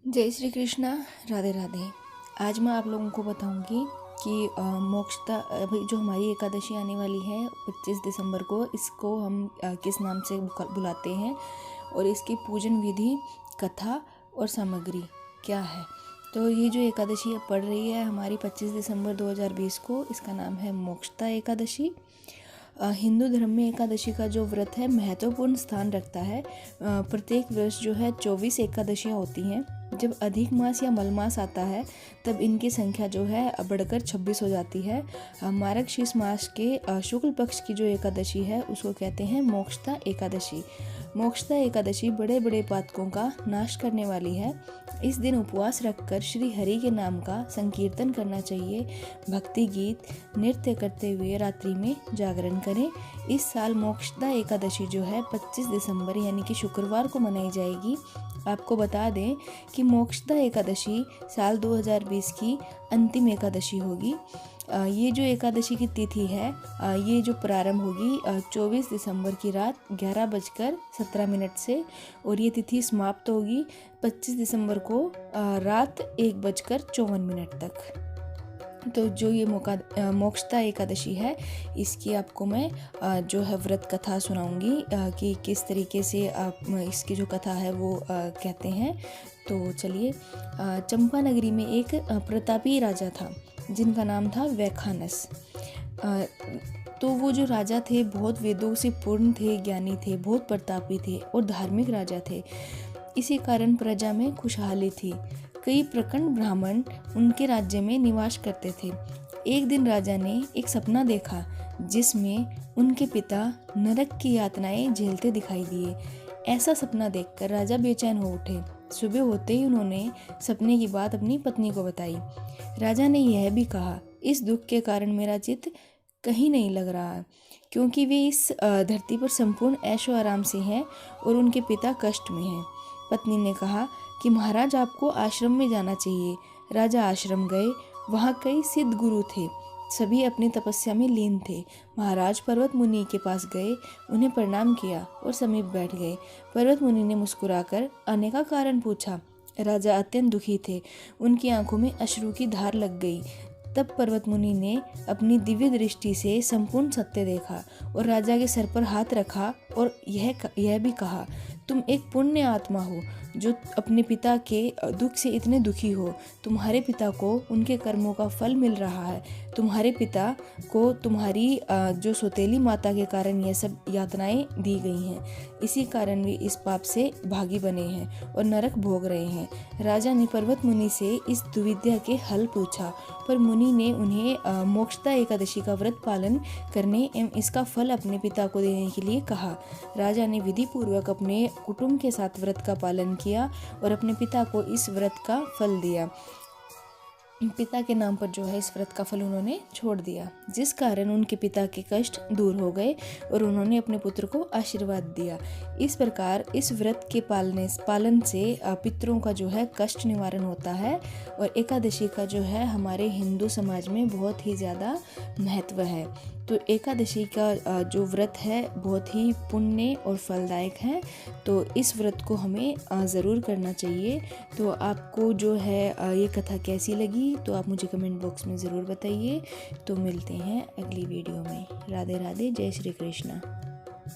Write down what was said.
जय श्री कृष्णा। राधे राधे। आज मैं आप लोगों को बताऊंगी कि मोक्षदा अभी जो हमारी एकादशी आने वाली है 25 दिसंबर को, इसको हम किस नाम से बुलाते हैं और इसकी पूजन विधि, कथा और सामग्री क्या है। तो ये जो एकादशी पड़ रही है हमारी 25 दिसंबर 2020 को, इसका नाम है मोक्षदा एकादशी। हिंदू धर्म में एकादशी का जो व्रत है महत्वपूर्ण स्थान रखता है। प्रत्येक वर्ष जो है 24 एकादशियाँ होती हैं। जब अधिक मास या मलमास आता है तब इनकी संख्या जो है बढ़कर 26 हो जाती है। मार्गशीर्ष मास के शुक्ल पक्ष की जो एकादशी है उसको कहते हैं मोक्षदा एकादशी। मोक्षदा एकादशी बड़े बड़े पातकों का नाश करने वाली है। इस दिन उपवास रखकर श्री हरि के नाम का संकीर्तन करना चाहिए। भक्ति गीत नृत्य करते हुए रात्रि में जागरण करें। इस साल मोक्षदा एकादशी जो है 25 दिसंबर यानी कि शुक्रवार को मनाई जाएगी। आपको बता दें कि मोक्षदा एकादशी साल 2020 की अंतिम एकादशी होगी। ये जो एकादशी की तिथि है ये जो प्रारंभ होगी 24 दिसंबर की रात 11:17 से और ये तिथि समाप्त होगी 25 दिसंबर को रात 1:54 तक। तो जो ये मोक्षदा एकादशी है इसकी आपको मैं जो है व्रत कथा सुनाऊंगी कि किस तरीके से इसकी जो कथा है वो कहते हैं। तो चलिए, चंपा नगरी में एक प्रतापी राजा था जिनका नाम था वैखानस। तो वो जो राजा थे बहुत वेदों से पूर्ण थे, ज्ञानी थे, बहुत प्रतापी थे और धार्मिक राजा थे। इसी कारण प्रजा में खुशहाली थी। कई प्रखंड ब्राह्मण उनके राज्य में निवास करते थे। एक दिन राजा ने एक सपना देखा जिसमें उनके पिता नरक की यातनाएं झेलते दिखाई दिए। ऐसा सपना देखकर राजा बेचैन हो उठे। सुबह होते ही उन्होंने सपने की बात अपनी पत्नी को बताई। राजा ने यह भी कहा, इस दुख के कारण मेरा चित्त कहीं नहीं लग रहा क्योंकि वे इस धरती पर संपूर्ण ऐशो आराम से हैं और उनके पिता कष्ट में हैं। पत्नी ने कहा कि महाराज आपको आश्रम में जाना चाहिए। राजा आश्रम गए। वहाँ कई सिद्ध गुरु थे, सभी अपनी तपस्या में लीन थे। महाराज पर्वत मुनि के पास गए, उन्हें प्रणाम किया और समीप बैठ गए। पर्वत मुनि ने मुस्कुराकर आने का कारण पूछा। राजा अत्यंत दुखी थे, उनकी आंखों में अश्रु की धार लग गई। तब पर्वत मुनि ने अपनी दिव्य दृष्टि से संपूर्ण सत्य देखा और राजा के सर पर हाथ रखा और यह भी कहा, तुम एक पुण्य आत्मा हो जो अपने पिता के दुख से इतने दुखी हो। तुम्हारे पिता को उनके कर्मों का फल मिल रहा है। तुम्हारे पिता को तुम्हारी जो सौतेली माता के कारण यह सब यातनाएं दी गई हैं। इसी कारण वे इस पाप से भागी बने हैं और नरक भोग रहे हैं। राजा ने पर्वत मुनि से इस दुविधा के हल पूछा, पर मुनि ने उन्हें मोक्षदा एकादशी का व्रत पालन करने एवं इसका फल अपने पिता को देने के लिए कहा। राजा ने विधि पूर्वक अपने कुटुंब के साथ व्रत का पालन किया और अपने पिता को इस व्रत का फल दिया। पिता के नाम पर जो है इस व्रत का फल उन्होंने छोड़ दिया, जिस कारण उनके पिता के कष्ट दूर हो गए और उन्होंने अपने पुत्र को आशीर्वाद दिया। इस प्रकार इस व्रत के पालन से पितरों का जो है कष्ट निवारण होता है और एकादशी का जो है हमारे हिंदू समाज में बहुत ही ज़्यादा महत्व है। तो एकादशी का जो व्रत है बहुत ही पुण्य और फलदायक है। तो इस व्रत को हमें ज़रूर करना चाहिए। तो आपको जो है ये कथा कैसी लगी तो आप मुझे कमेंट बॉक्स में ज़रूर बताइए। तो मिलते हैं अगली वीडियो में। राधे राधे। जय श्री कृष्णा।